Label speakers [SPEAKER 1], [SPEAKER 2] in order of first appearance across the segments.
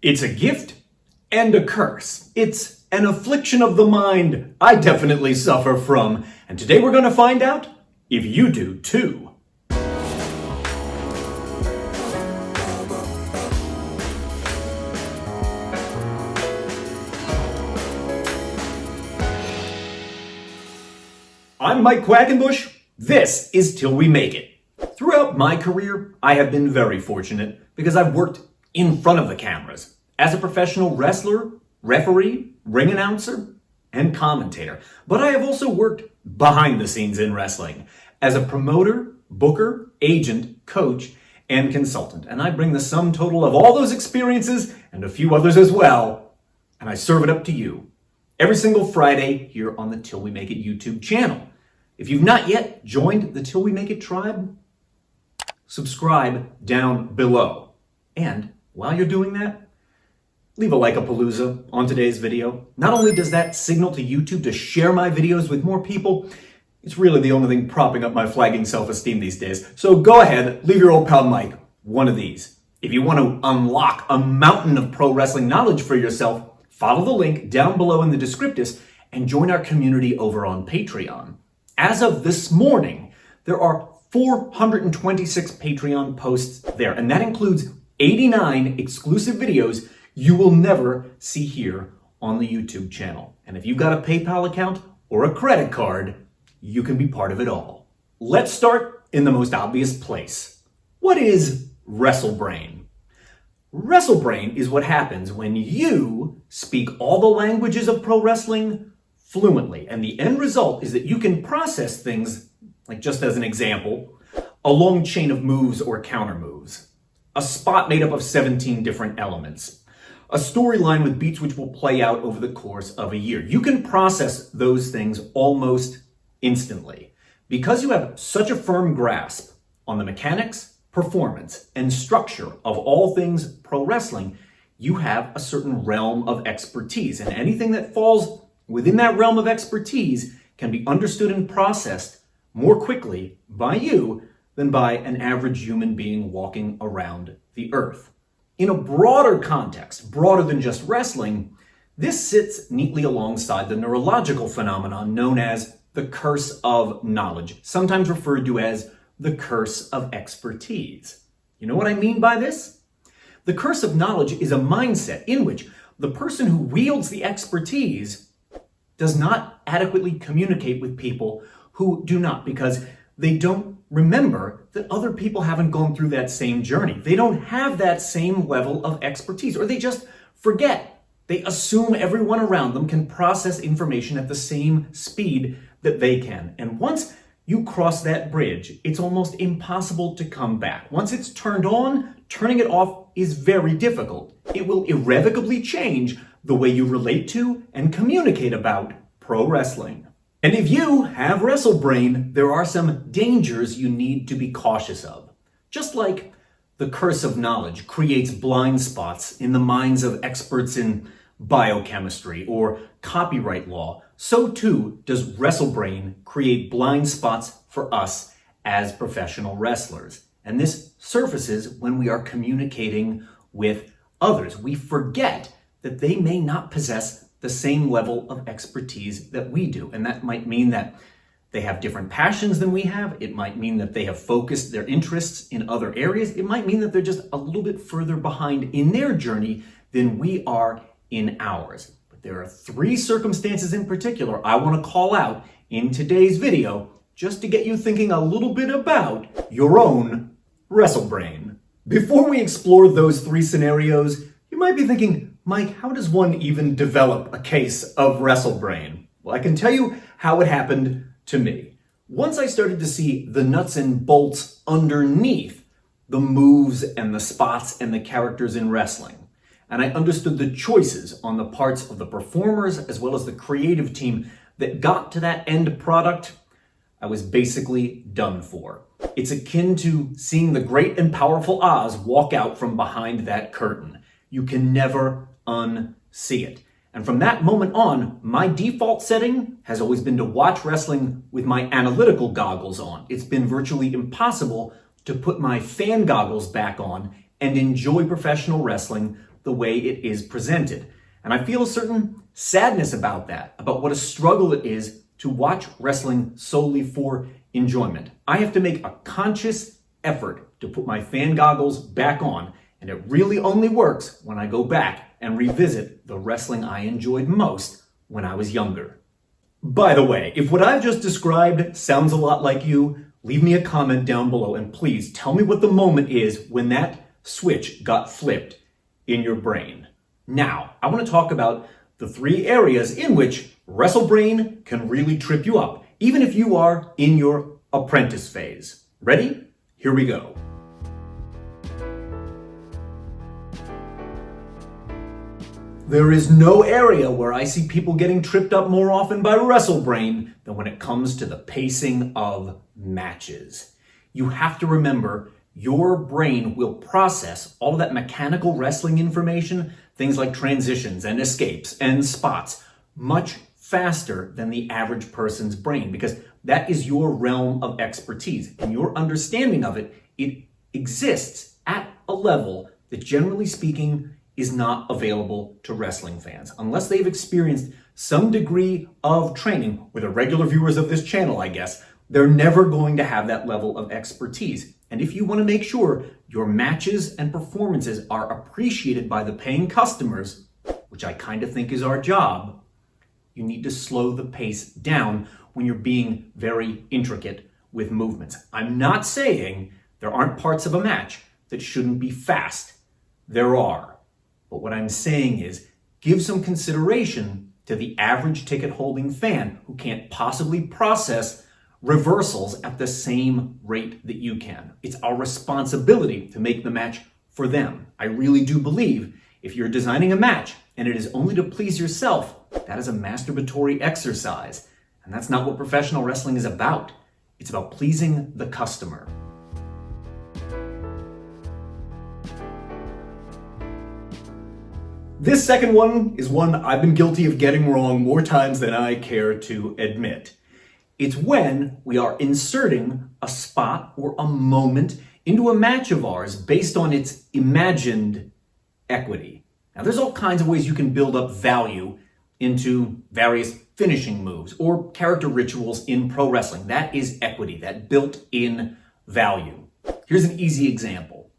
[SPEAKER 1] It's a gift and a curse. It's an affliction of the mind I definitely suffer from. And today we're going to find out if you do too. I'm Mike Quackenbush. This is Till We Make It. Throughout my career, I have been very fortunate because I've worked in front of the cameras as a professional wrestler, referee, ring announcer, and commentator. But I have also worked behind the scenes in wrestling as a promoter, booker, agent, coach, and consultant. And I bring the sum total of all those experiences and a few others as well, and I serve it up to you every single Friday here on the Till We Make It YouTube channel. If you've not yet joined the Till We Make It tribe, subscribe down below. And while you're doing that, leave a like-a-palooza on today's video. Not only does that signal to YouTube to share my videos with more people, it's really the only thing propping up my flagging self-esteem these days. So go ahead, leave your old pal Mike one of these. If you want to unlock a mountain of pro wrestling knowledge for yourself, follow the link down below in the descriptus and join our community over on Patreon. As of this morning, there are 426 Patreon posts there, and that includes 89 exclusive videos you will never see here on the YouTube channel. And if you've got a PayPal account or a credit card, you can be part of it all. Let's start in the most obvious place. What is WrestleBrain? WrestleBrain is what happens when you speak all the languages of pro wrestling fluently. And the end result is that you can process things, like just as an example, a long chain of moves or counter moves, a spot made up of 17 different elements, a storyline with beats which will play out over the course of a year. You can process those things almost instantly. Because you have such a firm grasp on the mechanics, performance, and structure of all things pro wrestling, you have a certain realm of expertise. And anything that falls within that realm of expertise can be understood and processed more quickly by you than by an average human being walking around the earth. In a broader context, broader than just wrestling, this sits neatly alongside the neurological phenomenon known as the curse of knowledge, sometimes referred to as the curse of expertise. You know what I mean by this? The curse of knowledge is a mindset in which the person who wields the expertise does not adequately communicate with people who do not, because they don't remember that other people haven't gone through that same journey. They don't have that same level of expertise, or they just forget. They assume everyone around them can process information at the same speed that they can. And once you cross that bridge, it's almost impossible to come back. Once it's turned on, turning it off is very difficult. It will irrevocably change the way you relate to and communicate about pro wrestling. And if you have WrestleBrain, there are some dangers you need to be cautious of. Just like the curse of knowledge creates blind spots in the minds of experts in biochemistry or copyright law, so too does WrestleBrain create blind spots for us as professional wrestlers. And this surfaces when we are communicating with others. We forget that they may not possess the same level of expertise that we do. And that might mean that they have different passions than we have. It might mean that they have focused their interests in other areas. It might mean that they're just a little bit further behind in their journey than we are in ours. But there are three circumstances in particular I want to call out in today's video just to get you thinking a little bit about your own WrestleBrain. Before we explore those three scenarios, you might be thinking, Mike, how does one even develop a case of WrestleBrain? Well, I can tell you how it happened to me. Once I started to see the nuts and bolts underneath the moves and the spots and the characters in wrestling, and I understood the choices on the parts of the performers as well as the creative team that got to that end product, I was basically done for. It's akin to seeing the great and powerful Oz walk out from behind that curtain. You can never unsee it. And from that moment on, my default setting has always been to watch wrestling with my analytical goggles on. It's been virtually impossible to put my fan goggles back on and enjoy professional wrestling the the way it is presented. And I feel a certain sadness about that, about what a struggle it is to watch wrestling solely for enjoyment. I have to make a conscious effort to put my fan goggles back on, and it really only works when I go back and revisit the wrestling I enjoyed most when I was younger. By the way, if what I've just described sounds a lot like you, leave me a comment down below and please tell me what the moment is when that switch got flipped in your brain. Now, I want to talk about the 3 areas in which Wrestle-Brain can really trip you up, even if you are in your apprentice phase. Ready? Here we go. There is no area where I see people getting tripped up more often by Wrestle-Brain than when it comes to the pacing of matches. You have to remember, your brain will process all of that mechanical wrestling information, things like transitions and escapes and spots, much faster than the average person's brain, because that is your realm of expertise. And your understanding of it, it exists at a level that, generally speaking, is not available to wrestling fans. Unless they've experienced some degree of training, or the regular viewers of this channel, I guess, they're never going to have that level of expertise. And if you want to make sure your matches and performances are appreciated by the paying customers, which I kind of think is our job, you need to slow the pace down when you're being very intricate with movements. I'm not saying there aren't parts of a match that shouldn't be fast. There are. But what I'm saying is, give some consideration to the average ticket holding fan who can't possibly process reversals at the same rate that you can. It's our responsibility to make the match for them. I really do believe if you're designing a match and it is only to please yourself, that is a masturbatory exercise. And that's not what professional wrestling is about. It's about pleasing the customer. This second one is one I've been guilty of getting wrong more times than I care to admit. It's when we are inserting a spot or a moment into a match of ours based on its imagined equity. Now, there's all kinds of ways you can build up value into various finishing moves or character rituals in pro wrestling. That is equity, that built-in value. Here's an easy example.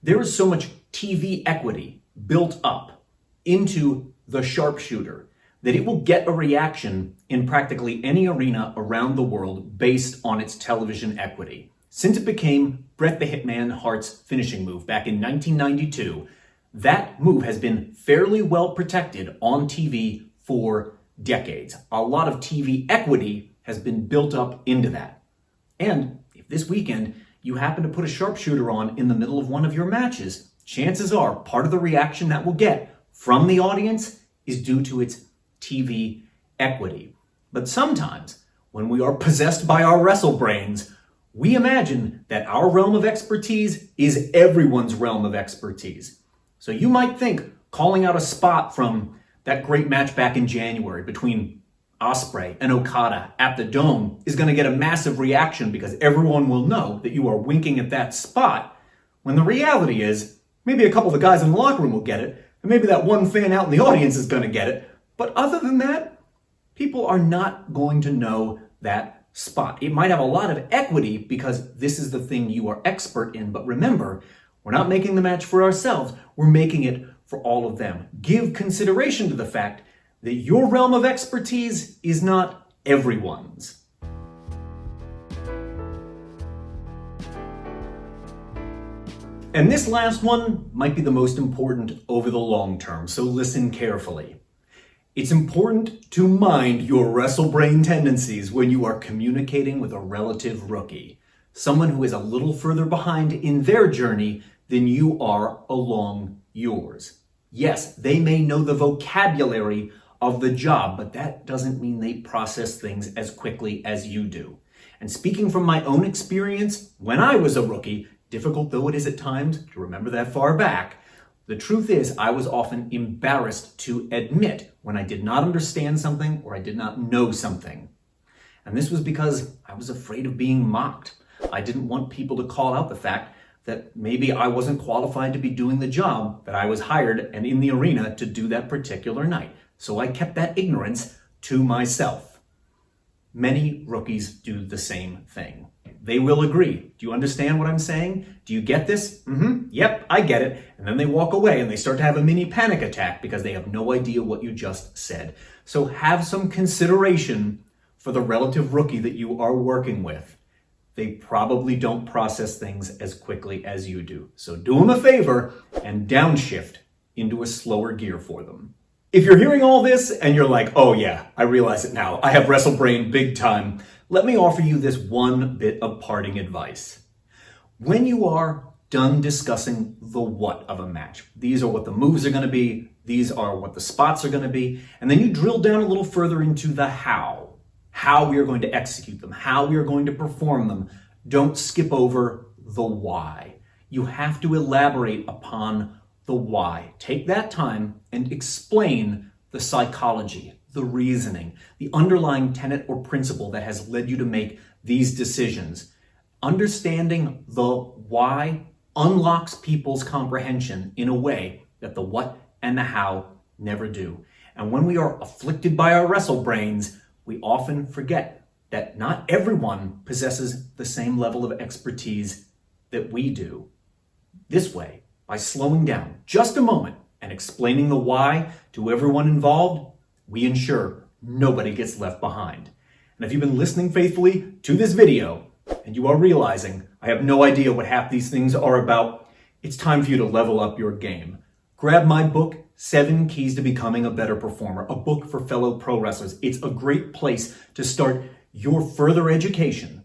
[SPEAKER 1] There is so much TV equity built up into the sharpshooter that it will get a reaction in practically any arena around the world based on its television equity. Since it became Bret the Hitman Hart's finishing move back in 1992, that move has been fairly well protected on TV for decades. A lot of TV equity has been built up into that. And if this weekend you happen to put a sharpshooter on in the middle of one of your matches, chances are part of the reaction that will get from the audience is due to its TV equity. But sometimes, when we are possessed by our wrestle-brains, we imagine that our realm of expertise is everyone's realm of expertise. So you might think calling out a spot from that great match back in January between Ospreay and Okada at the Dome is going to get a massive reaction because everyone will know that you are winking at that spot, when the reality is maybe a couple of the guys in the locker room will get it, and maybe that one fan out in the audience is going to get it. But other than that, people are not going to know that spot. It might have a lot of equity because this is the thing you are expert in. But remember, we're not making the match for ourselves. We're making it for all of them. Give consideration to the fact that your realm of expertise is not everyone's. And this last one might be the most important over the long term, so listen carefully. It's important to mind your wrestle-brain tendencies when you are communicating with a relative rookie, someone who is a little further behind in their journey than you are along yours. Yes, they may know the vocabulary of the job, but that doesn't mean they process things as quickly as you do. And speaking from my own experience, when I was a rookie, difficult though it is at times to remember that far back, the truth is I was often embarrassed to admit when I did not understand something or I did not know something. And this was because I was afraid of being mocked. I didn't want people to call out the fact that maybe I wasn't qualified to be doing the job that I was hired and in the arena to do that particular night. So I kept that ignorance to myself. Many rookies do the same thing. They will agree. Do you understand what I'm saying? Do you get this? Yep, I get it. And then they walk away and they start to have a mini panic attack because they have no idea what you just said. So have some consideration for the relative rookie that you are working with. They probably don't process things as quickly as you do. So do them a favor and downshift into a slower gear for them. If you're hearing all this and you're like, oh yeah, I realize it now, I have Wrestle-Brain big time, let me offer you this one bit of parting advice. When you are done discussing the what of a match, these are what the moves are going to be, these are what the spots are going to be, and then you drill down a little further into the how we are going to execute them, how we are going to perform them. Don't skip over the why. You have to elaborate upon the why. Take that time and explain the psychology, the reasoning, the underlying tenet or principle that has led you to make these decisions. Understanding the why unlocks people's comprehension in a way that the what and the how never do. And when we are afflicted by our wrestle brains, we often forget that not everyone possesses the same level of expertise that we do. This way, by slowing down just a moment and explaining the why to everyone involved, we ensure nobody gets left behind. And if you've been listening faithfully to this video and you are realizing I have no idea what half these things are about, it's time for you to level up your game. Grab my book, 7 Keys to Becoming a Better Performer, a book for fellow pro wrestlers. It's a great place to start your further education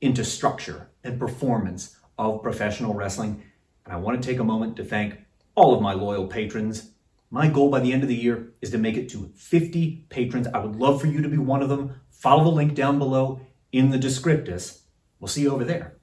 [SPEAKER 1] into structure and performance of professional wrestling. And I want to take a moment to thank all of my loyal patrons. My goal by the end of the year is to make it to 50 patrons. I would love for you to be one of them. Follow the link down below in the descriptus. We'll see you over there.